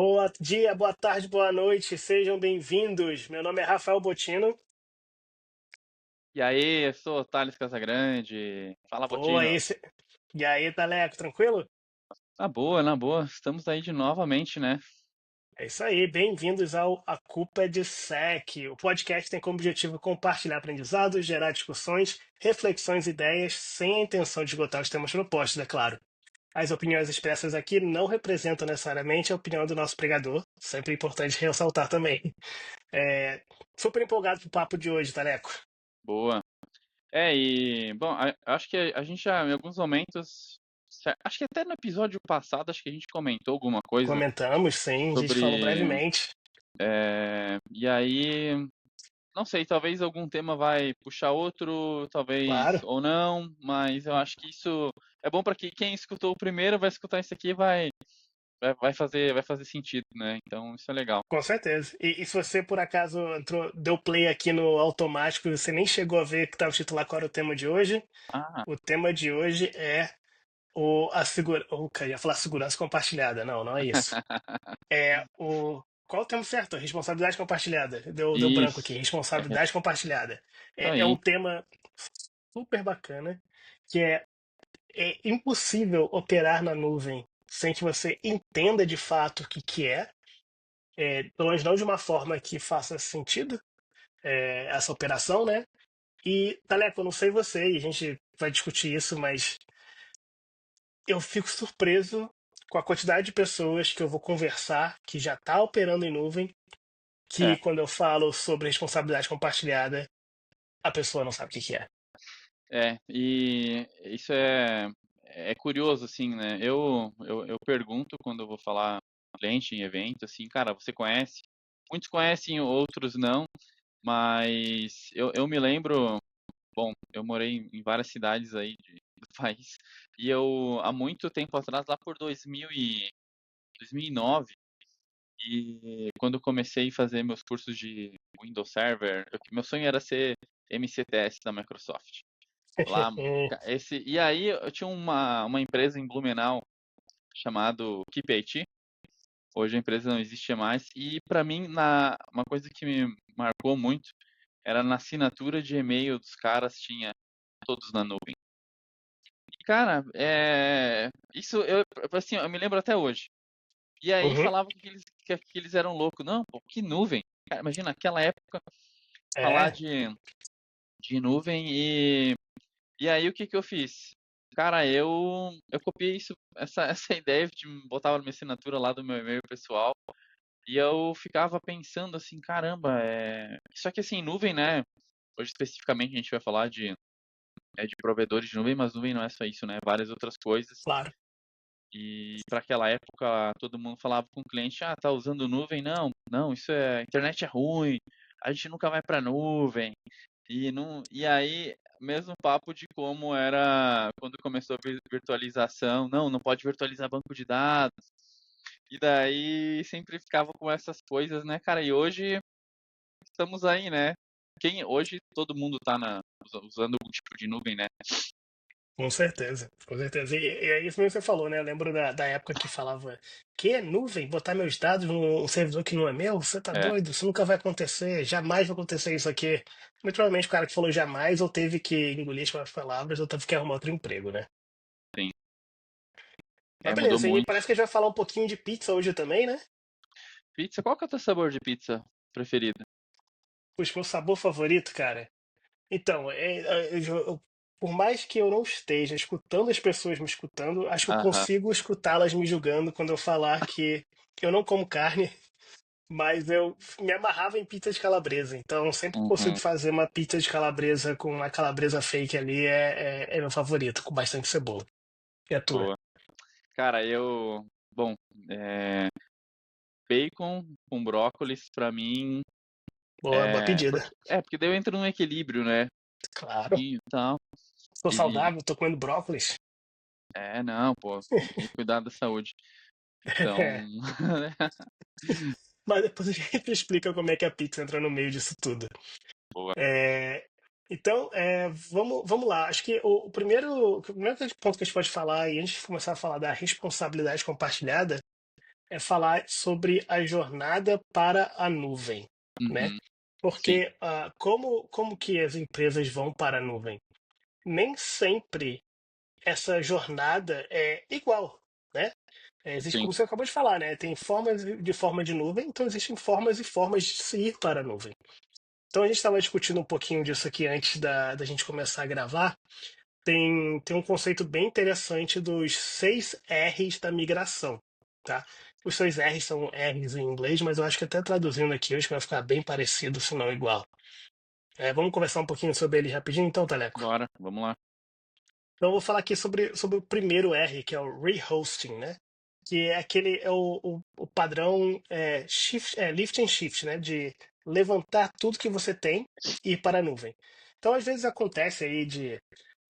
Boa dia, boa tarde, boa noite, sejam bem-vindos. Meu nome é Rafael Botino. E aí, eu sou o Thales Casagrande. Fala, Boa, Botino. E aí, Taleco, tranquilo? Na boa, estamos aí de novamente, né? É isso aí, bem-vindos ao A Culpa é de SEC. O podcast tem como objetivo compartilhar aprendizados, gerar discussões, reflexões e ideias, sem a intenção de esgotar os temas propostos, é claro. As opiniões expressas aqui não representam necessariamente a opinião do nosso pregador, sempre importante ressaltar também. É, Super empolgado pro papo de hoje, Taleco. Boa. Bom, acho que a gente já, em alguns momentos, acho que até no episódio passado, acho que a gente comentou alguma coisa Comentamos, sim, a gente falou sobre. brevemente. E aí, não sei, talvez algum tema vai puxar outro, talvez Claro, ou não, mas eu acho que isso é bom para que quem escutou o primeiro vai escutar isso aqui e vai fazer sentido, né? Então, isso é legal. com certeza. E se você por acaso deu play aqui no automático e você nem chegou a ver que estava o título lá, qual era o tema de hoje, Ah, o tema de hoje é a segurança. Ia falar segurança compartilhada. Não, não é isso. É o. Qual é o termo certo? Responsabilidade compartilhada. Deu branco aqui. isso. É Responsabilidade compartilhada. isso É um aí. tema super bacana que é impossível operar na nuvem sem que você entenda de fato o que que é. Pelo menos não de uma forma que faça sentido, essa operação, né? E, Taleco, eu não sei você, e a gente vai discutir isso, mas eu fico surpreso com a quantidade de pessoas que eu vou conversar que já está operando em nuvem, que É, quando eu falo sobre responsabilidade compartilhada, a pessoa não sabe o que que é. e isso é curioso, assim, né? Eu pergunto quando eu vou falar com cliente em evento, assim, cara, você conhece? Muitos conhecem, outros não, mas eu me lembro, bom, eu morei em várias cidades aí do país, e eu, há muito tempo atrás, lá por 2009, e quando eu comecei a fazer meus cursos de Windows Server, meu sonho era ser MCTS da Microsoft. Lá, e aí eu tinha uma empresa em Blumenau chamado Keep IT. Hoje a empresa não existe mais. E para mim, uma coisa que me marcou muito era na assinatura de e-mail dos caras, tinha todos na nuvem. E, cara, isso assim, eu me lembro até hoje. E aí Uhum, falava que eles eram loucos. Não, pô, que nuvem? Cara, imagina, naquela época, falar é, de nuvem. E aí o que que eu fiz? Cara, eu copiei essa ideia, botava na minha assinatura lá do meu e-mail pessoal, e eu ficava pensando assim, caramba, só que assim, nuvem, né? Hoje especificamente a gente vai falar de provedores de nuvem, mas nuvem não é só isso, né? Várias outras coisas. claro. E para aquela época todo mundo falava com o cliente, ah, tá usando nuvem? Não, não, a internet é ruim, a gente nunca vai para nuvem. E aí, mesmo papo de como era quando começou a virtualização. Não, não pode virtualizar banco de dados. E daí sempre ficava com essas coisas, né, cara? E hoje estamos aí, né? Hoje todo mundo tá usando algum tipo de nuvem, né? Com certeza, com certeza. E é isso mesmo que você falou, né? Eu lembro da época que falava que é nuvem, botar meus dados num servidor que não é meu? Você tá É, doido? Isso nunca vai acontecer, jamais vai acontecer isso aqui. Muito provavelmente o cara que falou jamais ou teve que engolir as palavras ou teve que arrumar outro emprego, né? sim. Mas Mudou beleza, e muito. parece que a gente vai falar um pouquinho de pizza hoje também, né? Pizza, qual que é o teu sabor de pizza preferido? Puxa, meu sabor favorito, cara. Então, por mais que eu não esteja escutando as pessoas me escutando, acho que eu Aham, consigo escutá-las me julgando quando eu falar que eu não como carne, mas eu me amarrava em pizza de calabresa. Então, sempre que consigo uhum, fazer uma pizza de calabresa com uma calabresa fake ali, é meu favorito, com bastante cebola. E a tua? boa. Cara, bom, é, bacon com brócolis, pra mim, Boa pedida. porque daí eu entro num equilíbrio, né? Claro. E tal. Tô E, saudável, tô comendo brócolis. não, pô, tem que cuidar da saúde. Então, Mas depois a gente explica como é que a pizza entra no meio disso tudo. boa. É, então, vamos lá. Acho que o primeiro ponto que a gente pode falar, e antes de começar a falar da responsabilidade compartilhada, é falar sobre a jornada para a nuvem, né? Uhum. Sim, Porque como que as empresas vão para a nuvem? Nem sempre essa jornada é igual, né? Existe, sim. como você acabou de falar, né? Tem formas de forma de nuvem, então existem formas e formas de se ir para a nuvem. Então a gente estava discutindo um pouquinho disso aqui antes da gente começar a gravar. Tem um conceito bem interessante dos 6 R's da migração, tá? Os 6 R's são R's em inglês, mas eu acho que até traduzindo aqui, eu acho que vai ficar bem parecido, se não igual. Vamos conversar um pouquinho sobre ele rapidinho, então, Teleco? Bora, vamos lá. Então, eu vou falar aqui sobre o primeiro R, que é o rehosting, né? Que é aquele, o padrão lift and shift, né? De levantar tudo que você tem e ir para a nuvem. Então, às vezes acontece aí de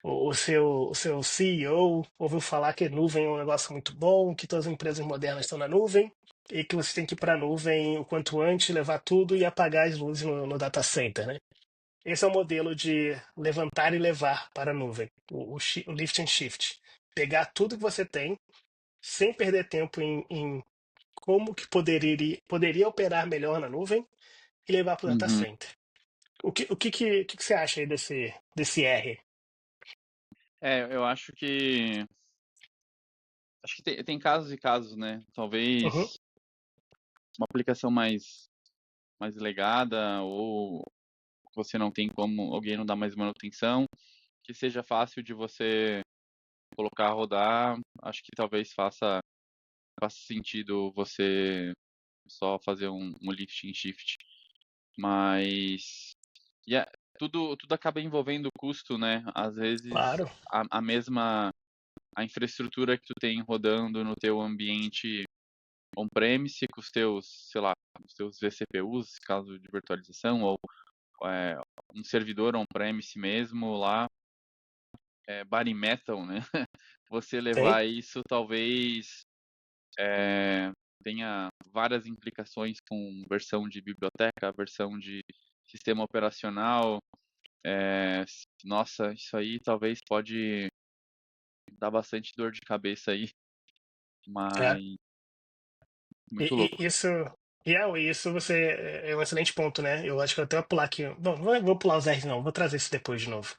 o seu CEO ouviu falar que nuvem é um negócio muito bom, que todas as empresas modernas estão na nuvem, e que você tem que ir para a nuvem o quanto antes, levar tudo e apagar as luzes no data center, né? Esse é o modelo de levantar e levar para a nuvem, o lift and shift. Pegar tudo que você tem, sem perder tempo em como que poderia operar melhor na nuvem e levar para o data Uhum. center. O que você acha aí desse R? Eu acho que tem casos e casos, né? Uhum, Talvez uma aplicação mais legada ou você não tem como, alguém não dá mais manutenção, que seja fácil de você colocar a rodar, acho que talvez faça sentido você só fazer um lift and shift. Mas e é- tudo acaba envolvendo custo, né? Às vezes claro, a mesma a infraestrutura que tu tem rodando no teu ambiente on-premise com os teus, sei lá, os teus vCPUs, caso de virtualização, ou é, um servidor on-premise mesmo lá, bare metal, né? Você tem. levar isso talvez é, tenha várias implicações com versão de biblioteca, versão de sistema operacional. Nossa, isso aí talvez pode dar bastante dor de cabeça aí, É. mas muito E, louco. e isso, isso você é um excelente ponto, né? Eu acho que eu até vou pular aqui. Bom, não vou pular os R's, não. Vou trazer isso depois de novo.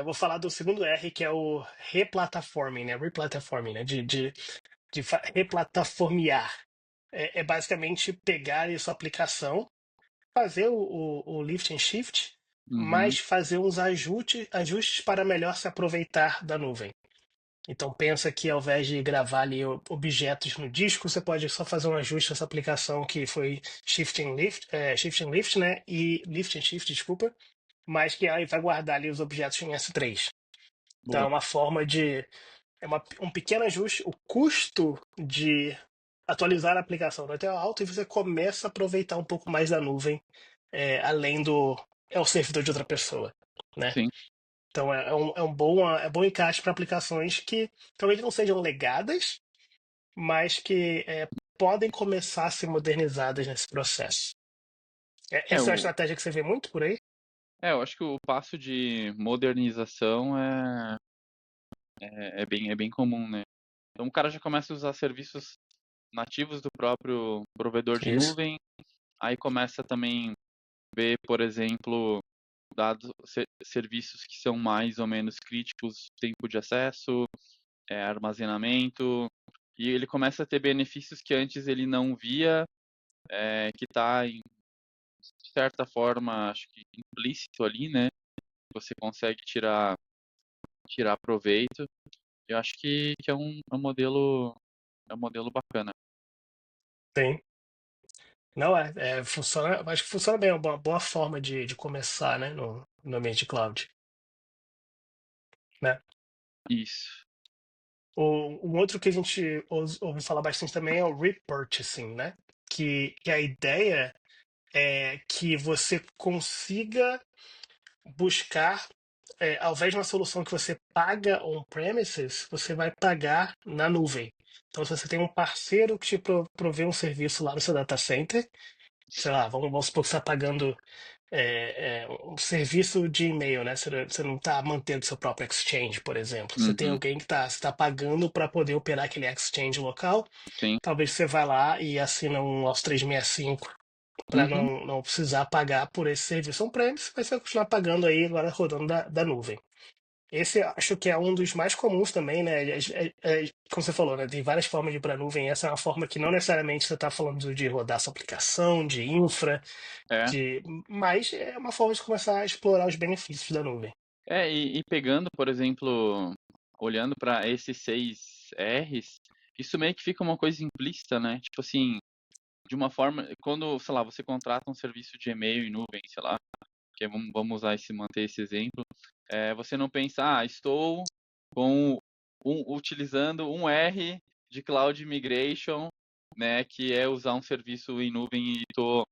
Vou falar do segundo R, que é o replatforming, né? Replatforming, né? De replataformear. É basicamente pegar a sua aplicação, fazer o lift and shift, Uhum, mas fazer uns ajustes para melhor se aproveitar da nuvem. Então pensa que ao invés de gravar ali objetos no disco, você pode só fazer um ajuste nessa aplicação que foi Shift and Lift, né? E Lift and Shift, desculpa, mas que aí vai guardar ali os objetos em S3. Então é boa. uma forma de um pequeno ajuste, o custo de atualizar a aplicação vai ter alto e você começa a aproveitar um pouco mais da nuvem, além do o servidor de outra pessoa, né? Sim. Então é bom encaixe para aplicações que talvez não sejam legadas, mas que podem começar a ser modernizadas nesse processo. É, Essa é uma o, estratégia que você vê muito por aí? eu acho que o passo de modernização é bem comum, né? Então o cara já começa a usar serviços nativos do próprio provedor de Isso. nuvem, aí começa também ver, por exemplo, dados, serviços que são mais ou menos críticos, tempo de acesso, armazenamento, e ele começa a ter benefícios que antes ele não via, que está, de certa forma, acho que implícito ali, né? Você consegue tirar proveito. Eu acho que é um modelo bacana. Tem. Não funciona, acho que funciona bem, é uma boa forma de começar, né, no ambiente cloud, né? Isso. Um outro que a gente ouve falar bastante também é o repurchasing, né? Que a ideia é que você consiga buscar, ao invés de uma solução que você paga on-premises, você vai pagar na nuvem. Então, se você tem um parceiro que te provê um serviço lá no seu data center, sei lá, vamos supor que você está pagando. um serviço de e-mail, né? Você não está mantendo seu próprio exchange, por exemplo. Você tem Uhum. alguém que está pagando para poder operar aquele exchange local. Sim. Talvez você vá lá e assina um Office 365 para Uhum. não precisar pagar por esse serviço on-premise, mas você vai continuar pagando aí agora rodando da nuvem. Esse eu acho que é um dos mais comuns também, né? Como você falou, né? Tem várias formas de ir para a nuvem. Essa é uma forma que não necessariamente você está falando de rodar sua aplicação, de infra, É. mas é uma forma de começar a explorar os benefícios da nuvem. E pegando, por exemplo, olhando para esses 6 R's, isso meio que fica uma coisa implícita, né? Tipo assim, de uma forma, quando, sei lá, você contrata um serviço de e-mail em nuvem, sei lá, que vamos usar manter esse exemplo, você não pensa, estou utilizando um R de Cloud Migration, né, que é usar um serviço em nuvem e tô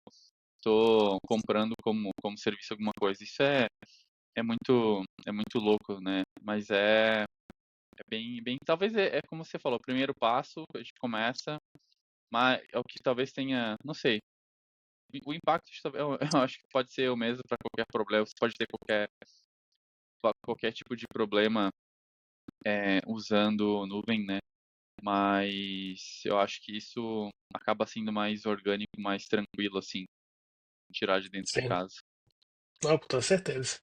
comprando como serviço alguma coisa. Isso é muito louco, né? Mas é bem, talvez é como você falou, o primeiro passo, a gente começa, mas é o que talvez tenha, não sei, o impacto eu acho que pode ser o mesmo para qualquer problema, você pode ter qualquer tipo de problema usando nuvem, né? Mas eu acho que isso acaba sendo mais orgânico, mais tranquilo, assim, tirar de dentro de Sim, casa. não, com toda certeza.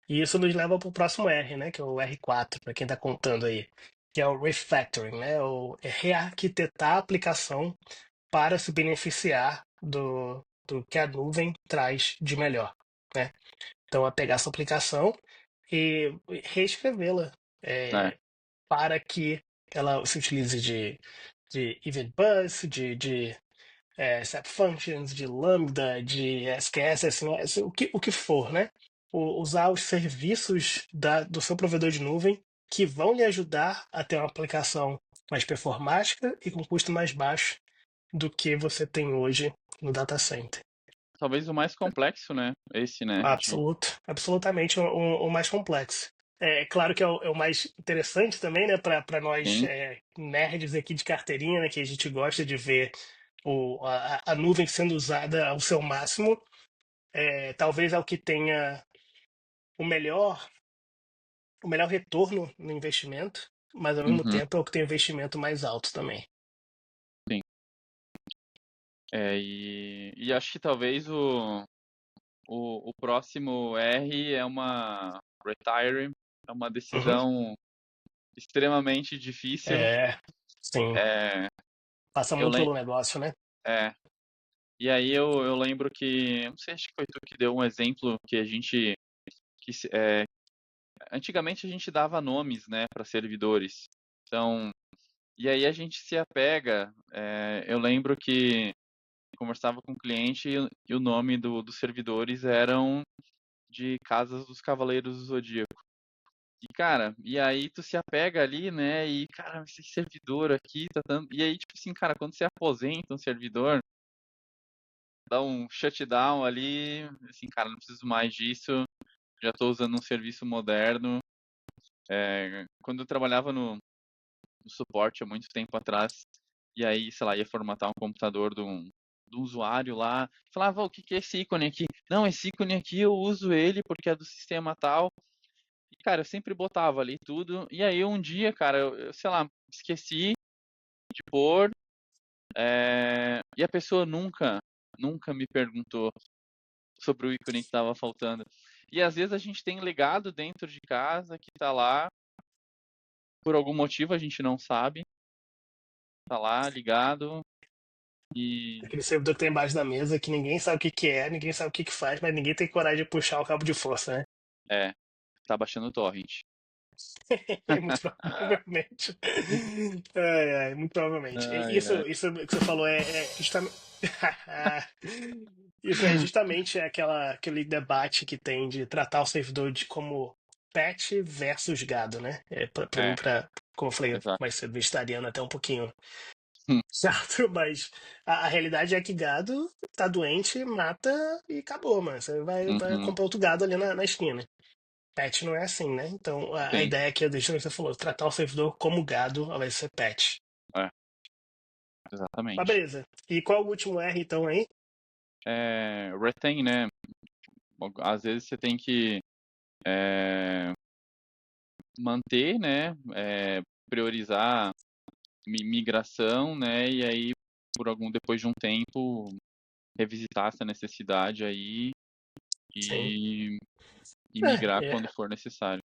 E isso nos leva para o próximo R, né? Que é o R4, para quem está contando aí, que é o refactoring, né? É rearquitetar a aplicação para se beneficiar do que a nuvem traz de melhor, né? Então, é pegar essa aplicação e reescrevê-la É, para que ela se utilize de Event Bus, de Step Functions, de Lambda, de SQS, SNS, o que for, né? Usar os serviços do seu provedor de nuvem que vão lhe ajudar a ter uma aplicação mais performática e com custo mais baixo do que você tem hoje no data center. talvez o mais complexo, né? Esse, né? Absolutamente o mais complexo. É claro que é o mais interessante também, né, para nós Sim. nerds aqui de carteirinha, né, que a gente gosta de ver a nuvem sendo usada ao seu máximo. Talvez é o que tenha o melhor, o melhor retorno no investimento, mas ao mesmo Uhum. tempo é o que tem o investimento mais alto também. Sim. E acho que talvez o próximo R é uma retire, é uma Uhum. decisão extremamente difícil. Sim, É, passa eu muito lem pelo negócio, né? é, e aí eu lembro que, não sei, acho que foi tu que deu um exemplo que a gente, que, antigamente a gente dava nomes, né, para servidores. Então, e aí a gente se apega, eu lembro que conversava com o cliente e o nome dos servidores eram de Casas dos Cavaleiros do Zodíaco. E, cara, e aí tu se apega ali, né? E, cara, esse servidor aqui tá dando. E aí, tipo assim, cara, quando você aposenta um servidor, dá um shutdown ali, assim, cara, não preciso mais disso, já tô usando um serviço moderno. Quando eu trabalhava no suporte há muito tempo atrás, e aí, sei lá, ia formatar um computador do usuário lá, falava, o que que é esse ícone aqui? Não, esse ícone aqui eu uso ele porque é do sistema tal. E, cara, eu sempre botava ali tudo. E aí um dia, cara, sei lá, esqueci de pôr. E a pessoa nunca me perguntou sobre o ícone que estava faltando. E às vezes a gente tem legado dentro de casa que tá lá, por algum motivo a gente não sabe, tá lá ligado e Aquele servidor que tem embaixo da mesa que ninguém sabe o que que é, ninguém sabe o que que faz, mas ninguém tem coragem de puxar o cabo de força, né? é, tá baixando o torrent. Muito provavelmente. Muito provavelmente. Ai, ai. Isso que você falou é justamente. Isso é justamente aquele debate que tem de tratar o servidor como pet versus gado, né? Pra mim, É, como eu falei exato. mais cedo, vegetariano até um pouquinho chato, mas a realidade é que gado tá doente, mata e acabou, mano. Você vai Uhum, comprar outro gado ali na esquina. Pet não é assim, né? Então a sim, ideia aqui é deixa que você falou, tratar o servidor como gado ao invés de ser pet. é, Mas exatamente. beleza. E qual é o último R então aí? Retain, né? Às vezes você tem que manter, né, priorizar migração, né, e aí depois de um tempo revisitar essa necessidade aí Sim. e, e É, migrar quando é. for necessário.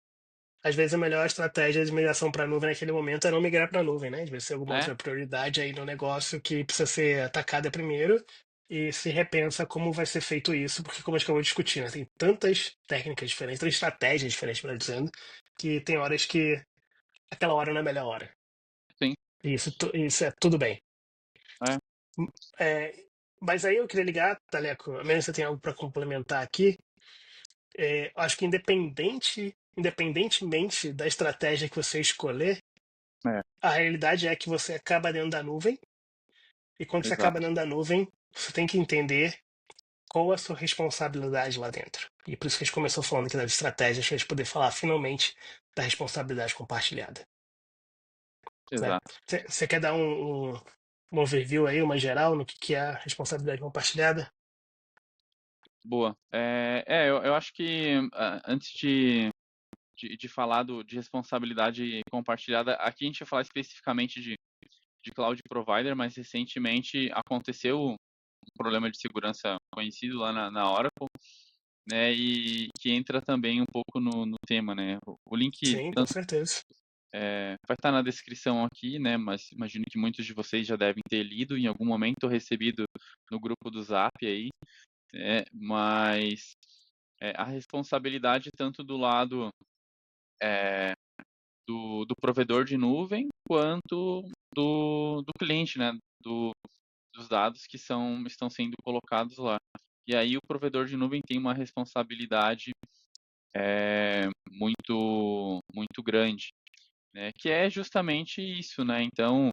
Às vezes a melhor estratégia de migração para a nuvem naquele momento é não migrar para a nuvem, né? Às vezes tem alguma É, outra prioridade aí no negócio que precisa ser atacada primeiro e se repensa como vai ser feito isso, porque como a gente acabou de discutir, né? Tem tantas técnicas diferentes, tantas estratégias diferentes, melhor dizendo, que tem horas que aquela hora não é a melhor hora. sim, E isso é tudo bem. é, É, mas aí eu queria ligar, Taleco, a menos que você tenha algo para complementar aqui, acho que independentemente da estratégia que você escolher, é, a realidade é que você acaba dentro da nuvem, e quando você acaba exato, dentro da nuvem, você tem que entender qual é a sua responsabilidade lá dentro. E por isso que a gente começou falando aqui das estratégias, para a gente poder falar finalmente da responsabilidade compartilhada. Né? exato. Você quer dar um overview aí, uma geral, no que é a responsabilidade compartilhada? Boa. Eu acho que antes de falar de responsabilidade compartilhada, aqui a gente vai falar especificamente de cloud provider, mas recentemente aconteceu um problema de segurança conhecido lá na Oracle, né, e que entra também um pouco no tema, né. O link Sim, com certeza. vai estar na descrição aqui, né, mas imagino que muitos de vocês já devem ter lido em algum momento ou recebido no grupo do Zap aí, mas a responsabilidade tanto do lado é, do provedor de nuvem quanto do cliente, né, dos dados que estão sendo colocados lá. E aí o provedor de nuvem tem uma responsabilidade muito grande, né, que é justamente isso, né? Então,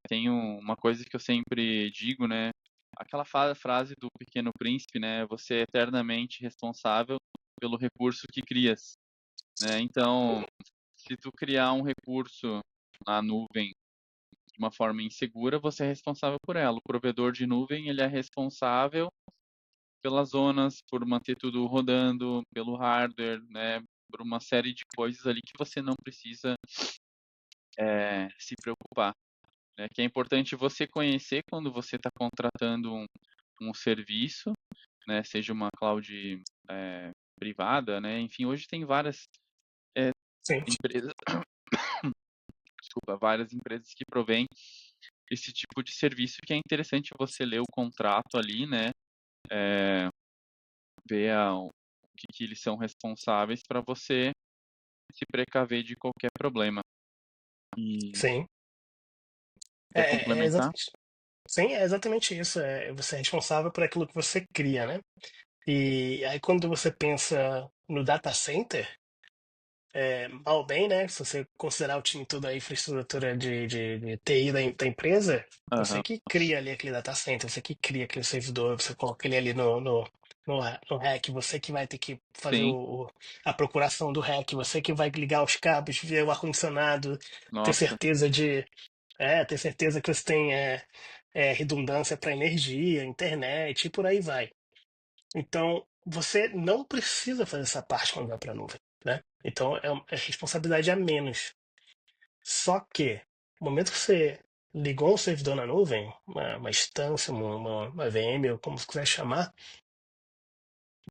tem uma coisa que eu sempre digo, né? Aquela frase do Pequeno Príncipe, né? Você é eternamente responsável pelo recurso que crias, né? Então, se tu criar um recurso na nuvem de uma forma insegura, você é responsável por ela. O provedor de nuvem, ele é responsável pelas zonas, por manter tudo rodando, pelo hardware, né? Por uma série de coisas ali que você não precisa se preocupar, né? Que é importante você conhecer quando você está contratando um serviço, né? Seja uma cloud privada, né? Enfim, hoje tem várias Sim, empresas, desculpa, várias empresas que provêm esse tipo de serviço que é interessante você ler o contrato ali, né? Ver o que eles são responsáveis para você se precaver de qualquer problema. E sim. quer É complementar? exatamente. Sim, é exatamente isso. Você é responsável por aquilo que você cria, né? E aí quando você pensa no data center, mal ou bem, né? Se você considerar o time todo a infraestrutura de TI da empresa, você Aham, que cria ali aquele data center, você que cria aquele servidor, você coloca ele ali no rack, você que vai ter que fazer sim, a procuração do rack, você que vai ligar os cabos, ver o ar-condicionado, ter nossa, certeza ter certeza que você tem redundância para energia, internet e por aí vai. Então, você não precisa fazer essa parte quando vai para a nuvem, né? Então, é responsabilidade a menos. Só que, no momento que você ligou um servidor na nuvem, uma instância, uma VM, ou como você quiser chamar,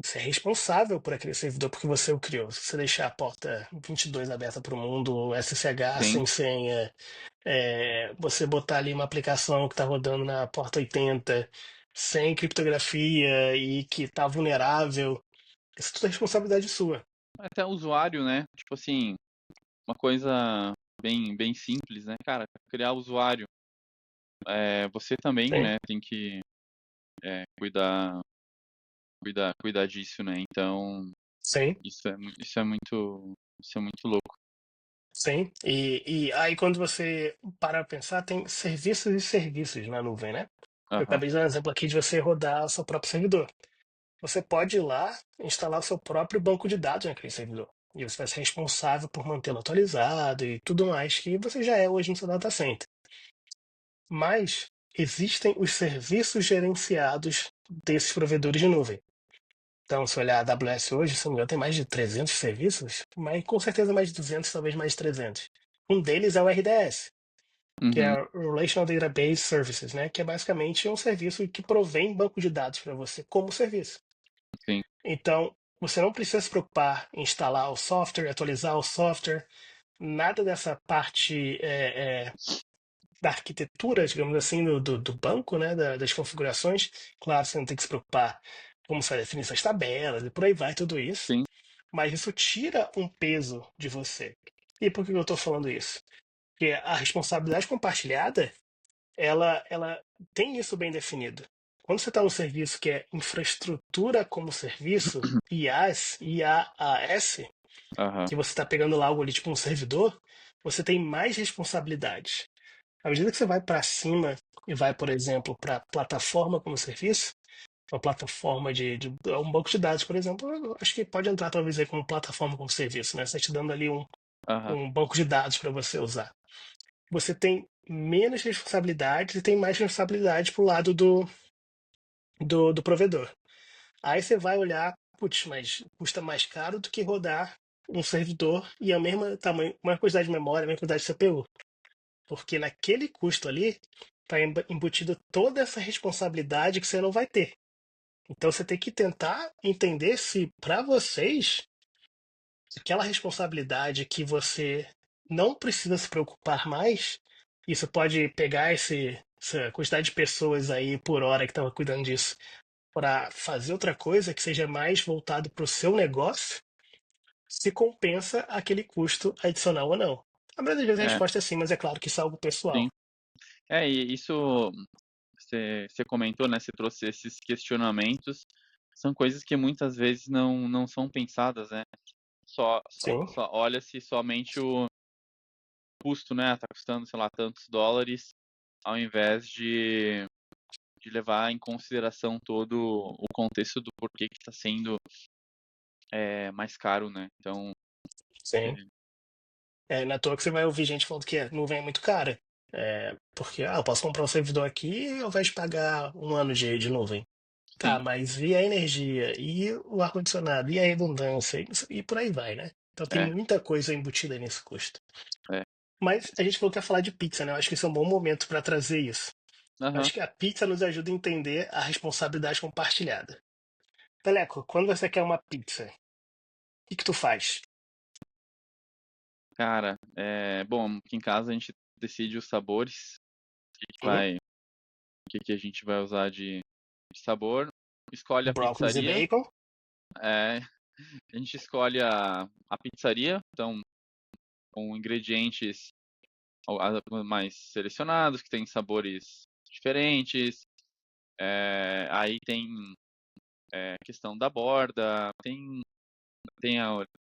você é responsável por aquele servidor porque você o criou. Se você deixar a porta 22 aberta para o mundo, SSH sim. sem senha, você botar ali uma aplicação que está rodando na porta 80 sem criptografia e que está vulnerável, isso tudo é responsabilidade sua. Até usuário, né? Tipo assim, uma coisa bem simples, né? Cara, criar usuário. Você também, Sim, né, tem que cuidar, cuidar disso, né? Então, sim, isso é muito louco. sim. E aí quando você para pra pensar, tem serviços e serviços na nuvem, né? Eu Aham, acabei de dar um exemplo aqui de você rodar o seu próprio servidor. Você pode ir lá instalar o seu próprio banco de dados naquele servidor. E você vai ser responsável por mantê-lo atualizado e tudo mais que você já é hoje no seu data center. Mas existem os serviços gerenciados desses provedores de nuvem. Então, se olhar a AWS hoje, se não me engano, tem mais de 300 serviços, mas com certeza mais de 200, talvez mais de 300. Um deles é o RDS, que Uhum, é o Relational Database Services, né? Que é basicamente um serviço que provém banco de dados para você como serviço. sim, Então, você não precisa se preocupar em instalar o software, atualizar o software, nada dessa parte da arquitetura, digamos assim, do banco, né? Das configurações. Claro, você não tem que se preocupar como você vai definir suas tabelas e por aí vai, tudo isso. sim, Mas isso tira um peso de você. E por que eu estou falando isso? Porque a responsabilidade compartilhada, ela tem isso bem definido. Quando você está no serviço que é infraestrutura como serviço, IaaS, aham, que você está pegando lá algo ali tipo um servidor, você tem mais responsabilidades. À medida que você vai para cima e vai, por exemplo, para plataforma como serviço, uma plataforma um banco de dados, por exemplo, eu acho que pode entrar talvez aí como plataforma como serviço, né? Você está te dando ali aham, um banco de dados para você usar. Você tem menos responsabilidades e tem mais responsabilidade pro lado do provedor. Aí você vai olhar, putz, mas custa mais caro do que rodar um servidor e a mesma tamanho, uma quantidade de memória, a mesma quantidade de CPU. Porque naquele custo ali está embutido toda essa responsabilidade que você não vai ter. Então você tem que tentar entender se para vocês aquela responsabilidade que você não precisa se preocupar mais, isso pode pegar essa quantidade de pessoas aí por hora que estava cuidando disso para fazer outra coisa que seja mais voltado para o seu negócio, se compensa aquele custo adicional ou não. A maioria das vezes a é, resposta é sim, mas é claro que isso é algo sim. pessoal. E isso você comentou, né? Você trouxe esses questionamentos, são coisas que muitas vezes não são pensadas, né? Sim, Só olha-se somente o custo, né? Tá custando, sei lá, tantos dólares, ao invés de levar em consideração todo o contexto do porquê que está sendo mais caro, né? Então, sim. é, Não é à toa que você vai ouvir gente falando que a nuvem é muito cara. Porque eu posso comprar um servidor aqui e eu vou pagar um ano de nuvem. Tá, sim, mas e a energia? E o ar-condicionado? E a redundância? E por aí vai, né? Então tem é, muita coisa embutida nesse custo. é. Mas a gente falou que ia falar de pizza, né? Eu acho que esse é um bom momento para trazer isso. Eu Aham. acho que a pizza nos ajuda a entender a responsabilidade compartilhada. Teleco, quando você quer uma pizza, o que tu faz? Cara, bom, aqui em casa a gente decide os sabores, o que que Uhum. vai, o que que a gente vai usar de sabor, escolhe a Brócolis e pizzaria, bacon? é, a gente escolhe a pizzaria, então com ingredientes mais selecionados, que tem sabores diferentes, aí tem questão da borda, tem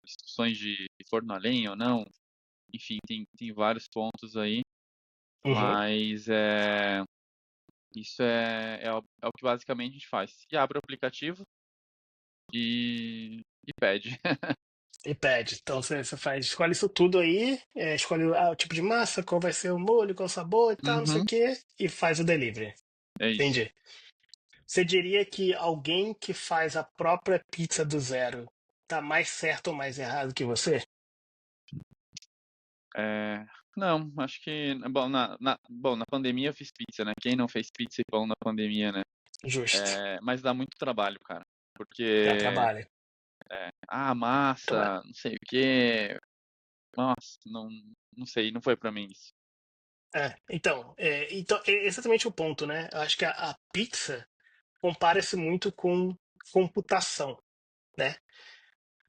discussões de forno a lenha ou não, enfim, tem vários pontos aí, Uhum. mas isso é o que basicamente a gente faz. E abre o aplicativo e pede. E pede. Então você faz, escolhe isso tudo aí, escolhe o tipo de massa, qual vai ser o molho, qual o sabor e tal, não sei o Uhum, quê, e faz o delivery. é isso. Entendi. Você diria que alguém que faz a própria pizza do zero tá mais certo ou mais errado que você? É, não, acho que. Bom bom, na pandemia eu fiz pizza, né? Quem não fez pizza e pão na pandemia, né? Justo. Mas dá muito trabalho, cara. Dá Porque, trabalho. massa, não sei o quê. Nossa, não sei, não foi pra mim isso. Então, é exatamente o ponto, né? Eu acho que a pizza compara-se muito com computação, né?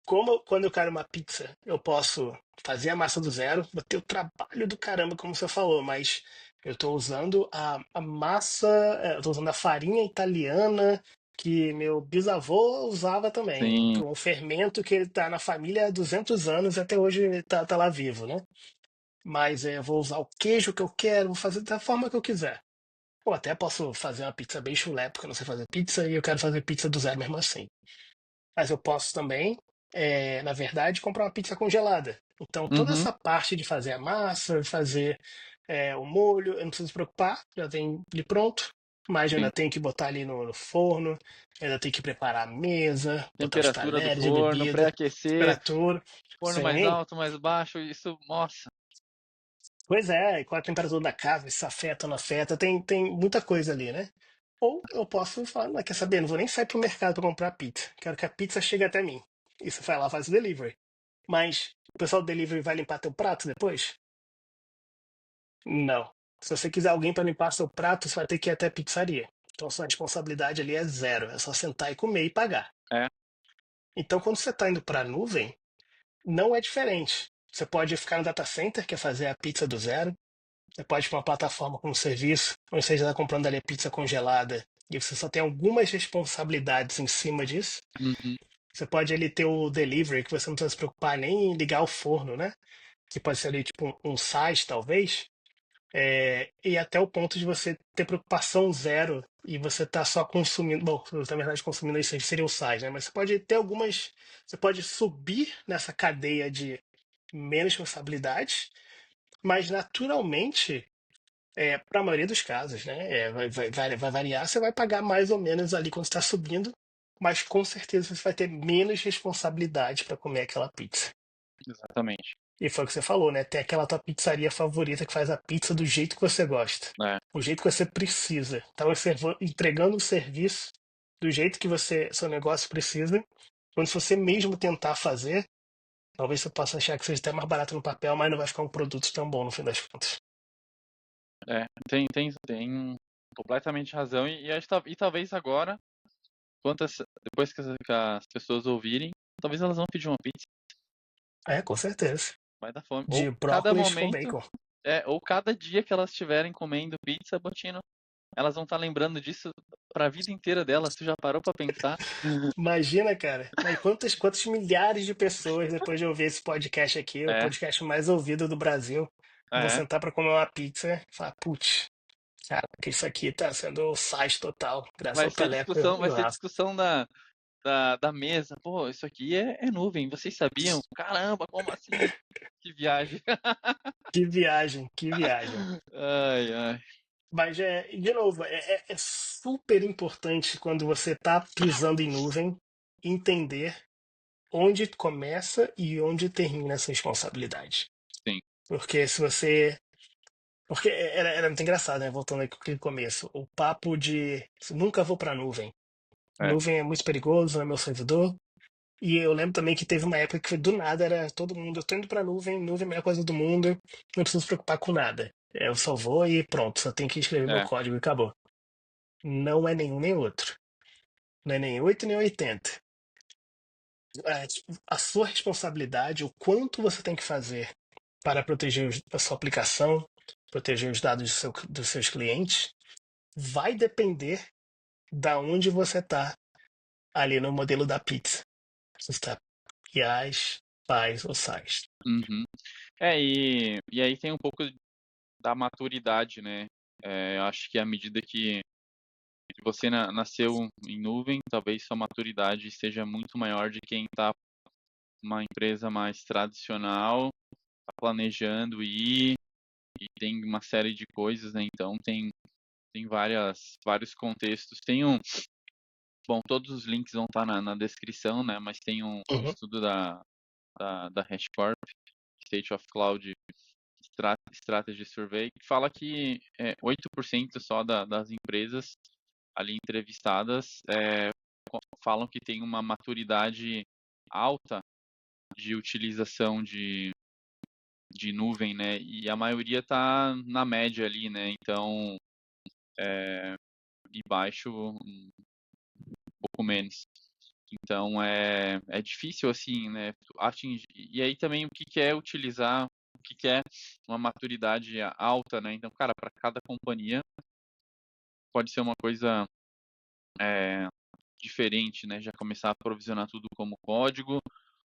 Como quando eu quero uma pizza, eu posso fazer a massa do zero, vou ter o trabalho do caramba, como você falou, mas eu estou usando a massa, eu estou usando a farinha italiana que meu bisavô usava também, Sim, um fermento que ele está na família há 200 anos e até hoje ele tá lá vivo, né? Mas eu vou usar o queijo que eu quero, vou fazer da forma que eu quiser. Ou até posso fazer uma pizza bem chulé, porque eu não sei fazer pizza e eu quero fazer pizza do zero mesmo assim. Mas eu posso também, na verdade, comprar uma pizza congelada. Então, toda uhum, essa parte de fazer a massa, de fazer o molho, eu não preciso me preocupar, já vem de pronto. Mas eu sim. ainda tenho que botar ali no forno, ainda tenho que preparar a mesa, botar os Temperatura do talheres de forno, bebida, pré-aquecer, temperatura. forno mais Sim, alto, mais baixo, isso, nossa. pois é, e qual a temperatura da casa, se afeta ou não afeta, tem muita coisa ali, né? Ou eu posso falar, não, quer saber, não vou nem sair pro mercado para comprar pizza. Quero que a pizza chegue até mim. E você vai lá, faz o delivery. Mas o pessoal do delivery vai limpar teu prato depois? Não. Se você quiser alguém para limpar seu prato, você vai ter que ir até a pizzaria. Então sua responsabilidade ali é zero. É só sentar e comer e pagar. É, Então quando você está indo para a nuvem, não é diferente. Você pode ficar no data center, que é fazer a pizza do zero. Você pode ir para uma plataforma como serviço, ou seja, está comprando ali a pizza congelada e você só tem algumas responsabilidades em cima disso. uhum, Você pode ali ter o delivery, que você não precisa se preocupar nem em ligar o forno, né? Que pode ser ali tipo um site, talvez. E até o ponto de você ter preocupação zero e você tá só consumindo. Bom, na verdade, consumindo isso aí seria o SaaS, né? Mas você pode ter algumas. Você pode subir nessa cadeia de menos responsabilidades, mas naturalmente, para a maioria dos casos, né? Vai variar, você vai pagar mais ou menos ali quando está subindo, mas com certeza você vai ter menos responsabilidade para comer aquela pizza. exatamente. E foi o que você falou, né? Tem aquela tua pizzaria favorita que faz a pizza do jeito que você gosta, É, o jeito que você precisa. Tá entregando o serviço do jeito que seu negócio precisa. Quando se você mesmo tentar fazer, talvez você possa achar que seja até mais barato no papel, mas não vai ficar um produto tão bom no fim das contas. tem completamente razão. E talvez agora, depois que as pessoas ouvirem, talvez elas vão pedir uma pizza, É, com certeza. vai dar fome. De brócolis com bacon. Ou cada dia que elas estiverem comendo pizza, Botino, elas vão estar lembrando disso para a vida inteira delas. Tu já parou para pensar? Imagina, cara, mas quantos milhares de pessoas, depois de ouvir esse podcast aqui, o É, podcast mais ouvido do Brasil, vão é. sentar pra comer uma pizza e falar, putz, cara, que isso aqui tá sendo o sais total, graças ao Teleco e Vai o ser Rafa. discussão da mesa. Pô, isso aqui é nuvem, vocês sabiam? Caramba, como assim? Que viagem. Que viagem, que viagem. Ai, ai. Mas, de novo, é super importante quando você tá pisando em nuvem entender onde começa e onde termina essa responsabilidade. Sim, Porque se você. Porque era muito engraçado, né? Voltando aqui no começo. O papo de nunca vou pra nuvem. é, Nuvem é muito perigoso, não é meu servidor. E eu lembro também que teve uma época que do nada era todo mundo, eu tô indo pra nuvem, nuvem é a melhor coisa do mundo, não preciso se preocupar com nada. Eu só vou e pronto, só tenho que escrever meu é. código e acabou. Não é nenhum nem outro. Não é nem 8 nem 80. Tipo, a sua responsabilidade, o quanto você tem que fazer para proteger a sua aplicação, proteger os dados dos seus clientes, vai depender da onde você está ali no modelo da pizza. Se está IaaS, PaaS ou SaaS. Uhum. E aí tem um pouco da maturidade, né? Eu acho que à medida que você nasceu em nuvem, talvez sua maturidade seja muito maior de quem está numa empresa mais tradicional, tá planejando e tem uma série de coisas, né? Então tem vários contextos. Bom, todos os links vão estar na descrição, né? Mas tem um Uhum, estudo da HashiCorp, State of Cloud Strategy Survey, que fala que 8% só das empresas ali entrevistadas falam que tem uma maturidade alta de utilização de nuvem, né? E a maioria está na média ali, né? Então, e baixo um pouco menos. Então é difícil assim, né? Atingir. E aí também o que que é utilizar, o que que é uma maturidade alta, né? Então, cara, para cada companhia pode ser uma coisa é, diferente, né? Já começar a provisionar tudo como código,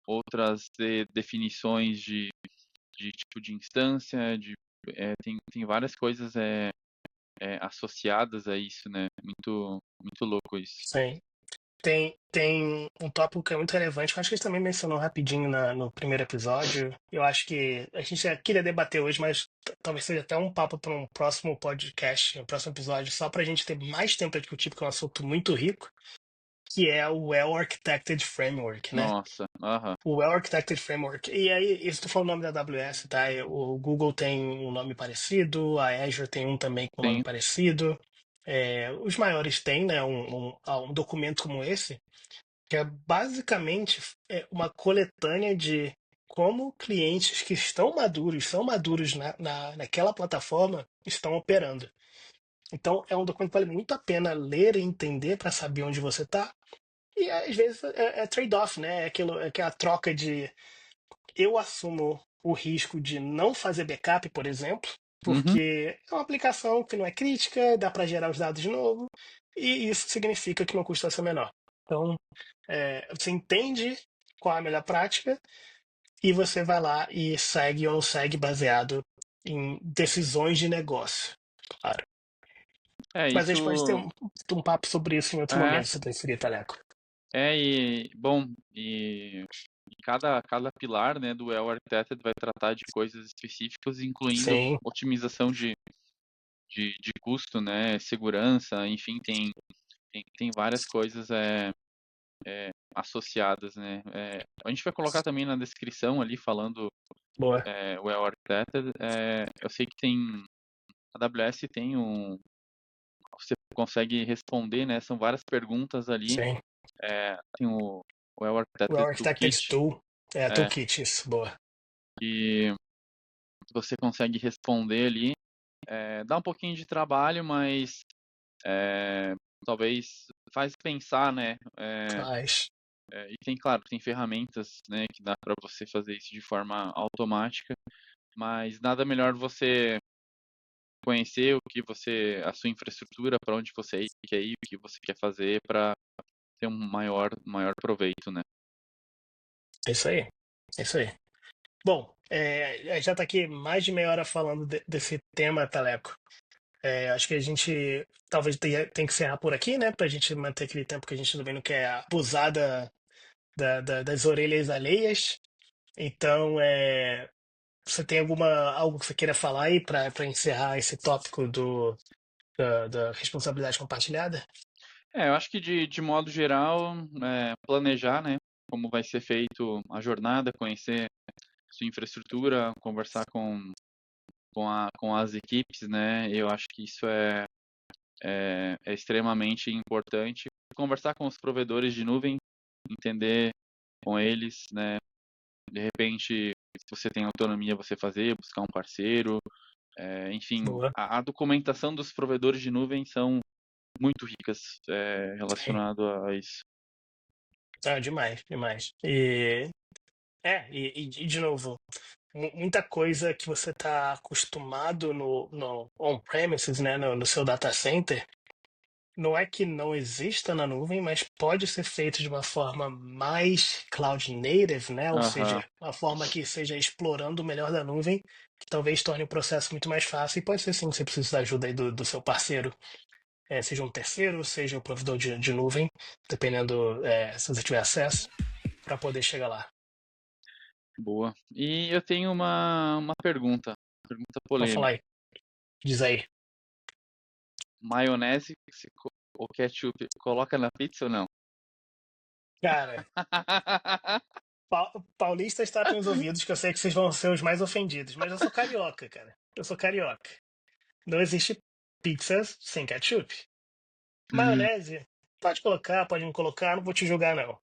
outras ter definições de tipo de instância, tem várias coisas associadas a isso, né? Muito louco isso. sim. Tem um tópico que é muito relevante, que eu acho que a gente também mencionou rapidinho no primeiro episódio. Eu acho que a gente já queria debater hoje, mas talvez seja até um papo para um próximo podcast, um próximo episódio, só para a gente ter mais tempo para discutir, porque é um assunto muito rico, que é o Well Architected Framework, né? Nossa, aham, O Well Architected Framework. E aí, isso tu falou o nome da AWS, tá? O Google tem um nome parecido, a Azure tem um também com um nome sim. parecido. Os maiores têm, né, um documento como esse, que é basicamente uma coletânea de como clientes que estão maduros, são maduros naquela plataforma, estão operando. Então, é um documento que vale muito a pena ler e entender para saber onde você está. E às vezes é trade-off, né? É aquela troca de eu assumo o risco de não fazer backup, por exemplo, Uhum. porque é uma aplicação que não é crítica, dá para gerar os dados de novo, e isso significa que meu custo vai ser menor. Então, você entende qual é a melhor prática e você vai lá e segue ou não segue baseado em decisões de negócio. Claro. É, Mas a gente pode ter isso um papo sobre isso em outro é, momento, se tu preferir, Taleco. e bom, e cada pilar, né, do Well Architected vai tratar de coisas específicas, incluindo Sim, otimização de custo, né, segurança, enfim, tem várias coisas associadas, né. A gente vai colocar também na descrição ali falando boa. Well Architected. Eu sei que a AWS tem você consegue responder, né, são várias perguntas ali. Sim. Tem o Well O Architected Architected Toolkit, Tool. é, Toolkit, isso, boa. que você consegue responder ali. Dá um pouquinho de trabalho, mas é, talvez faz pensar, né? Faz. E tem, claro, tem ferramentas, né, que dá para você fazer isso de forma automática, mas nada melhor você conhecer a sua infraestrutura, para onde você quer ir, o que você quer fazer para ter um maior proveito, né? É isso aí. É isso aí. Bom, já está aqui mais de meia hora falando desse tema, Taleco. Acho que a gente talvez tenha que encerrar por aqui, né? Para a gente manter aquele tempo que a gente também não quer abusar das orelhas alheias. Então, você tem algo que você queira falar aí para encerrar esse tópico da responsabilidade compartilhada? Eu acho que de modo geral, planejar, né, como vai ser feito a jornada, conhecer sua infraestrutura, conversar com as equipes, né, eu acho que isso é extremamente importante. Conversar com os provedores de nuvem, entender com eles, né, de repente, se você tem autonomia, você fazer, buscar um parceiro, enfim, Boa. a documentação dos provedores de nuvem são muito ricas, Sim. relacionado a isso. Ah, demais, demais. E de novo, muita coisa que você está acostumado no on-premises, né, no seu data center, não é que não exista na nuvem, mas pode ser feito de uma forma mais cloud native, né? Ou Aham, seja, uma forma que seja explorando o melhor da nuvem, que talvez torne o processo muito mais fácil. E pode ser sim que você precise da ajuda aí do seu parceiro, seja um terceiro, seja um provedor de nuvem, dependendo se você tiver acesso, para poder chegar lá. boa. E eu tenho uma pergunta Vamos falar polêmica. aí, diz aí. Maionese ou ketchup, coloca na pizza ou não? Cara, paulistas tapem os ouvidos, que eu sei que vocês vão ser os mais ofendidos, mas eu sou carioca, cara. Eu sou carioca. Não existe pizzas sem ketchup. Hum, Maionese, pode colocar, pode não colocar, não vou te julgar, não.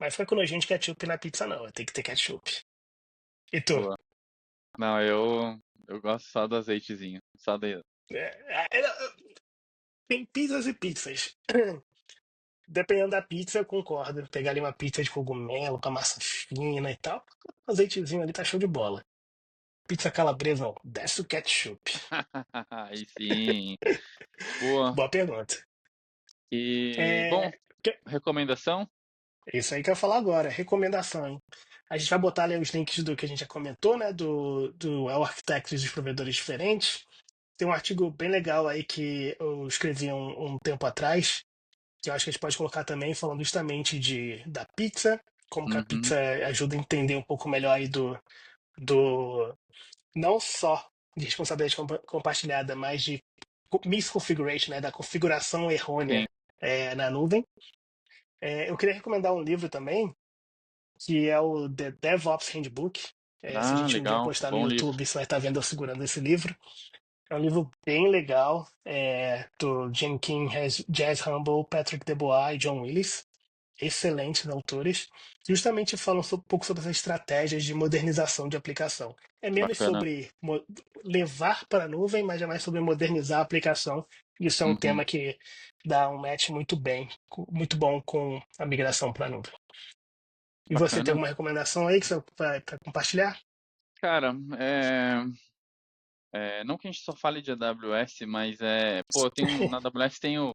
Mas fica com nojinho de ketchup na pizza, não. Tem que ter ketchup. E tu? boa. Não, eu gosto só do azeitezinho, só de... Tem pizzas e pizzas. Dependendo da pizza, eu concordo. Pegar ali uma pizza de cogumelo com a massa fina e tal. O azeitezinho ali tá show de bola. Pizza calabresa, não. Desce o ketchup. Aí sim. Boa. Boa pergunta. E, bom, É, que- recomendação? isso aí que eu ia falar agora. Recomendação, hein? A gente vai botar ali os links do que a gente já comentou, né? Do Well Architects dos provedores diferentes. Tem um artigo bem legal aí que eu escrevi um tempo atrás, que eu acho que a gente pode colocar também, falando justamente da pizza, como que a Uhum, pizza ajuda a entender um pouco melhor aí do não só de responsabilidade compartilhada, mas de misconfiguration, né, da configuração sim. errônea na nuvem. Eu queria recomendar um livro também, que é o The DevOps Handbook. Se a Ah, gente um dia legal. postar no Bom livro. YouTube, você vai estar vendo eu segurando esse livro. É um livro bem legal, do Jenkins, Jazz Humble, Patrick Debois e John Willis, excelentes autores, que justamente falam um pouco sobre essas estratégias de modernização de aplicação. É menos Bacana. sobre levar para a nuvem, mas é mais sobre modernizar a aplicação. Isso é um Uhum, tema que dá um match muito bem, muito bom com a migração para a nuvem. E você tem bacana. alguma recomendação aí que você vai para compartilhar? Cara, não que a gente só fale de AWS, mas pô, na AWS tem o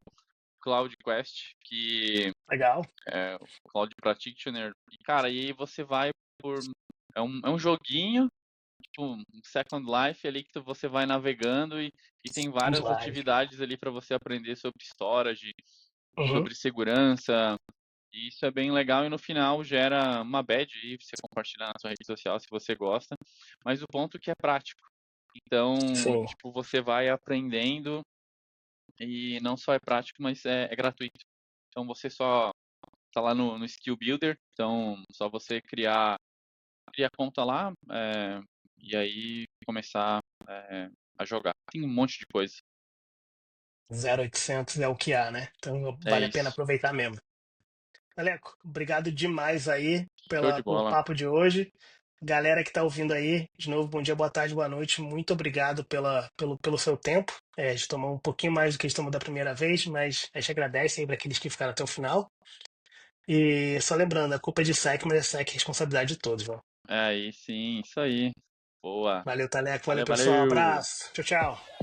Cloud Quest, que Legal. é o Cloud Practitioner. E, cara, e aí você vai por. É um joguinho, tipo, um Second Life ali que você vai navegando e tem Second várias Life. atividades ali para você aprender sobre storage, Uhum. sobre segurança. E isso é bem legal e no final gera uma badge aí pra você compartilhar na sua rede social se você gosta. Mas o ponto é que é prático. Então, Sim. tipo, você vai aprendendo e não só é prático, mas é gratuito. Então você só tá lá no Skill Builder, então só você criar conta lá e aí começar a jogar. Tem um monte de coisa. 0800 é o que há, né? Então É vale a pena isso. aproveitar mesmo. Aleco, obrigado demais aí Show de pelo bola. papo de hoje. Galera que está ouvindo aí, de novo, bom dia, boa tarde, boa noite. Muito obrigado pelo seu tempo. A gente tomou um pouquinho mais do que a gente tomou da primeira vez, mas a gente agradece aí para aqueles que ficaram até o final. E só lembrando, a culpa é de SEC, mas a SEC é responsabilidade de todos, viu? É aí sim, isso aí. Boa. Valeu, Taleco. Valeu, Valeu, pessoal. valeu. Abraço. Tchau, tchau.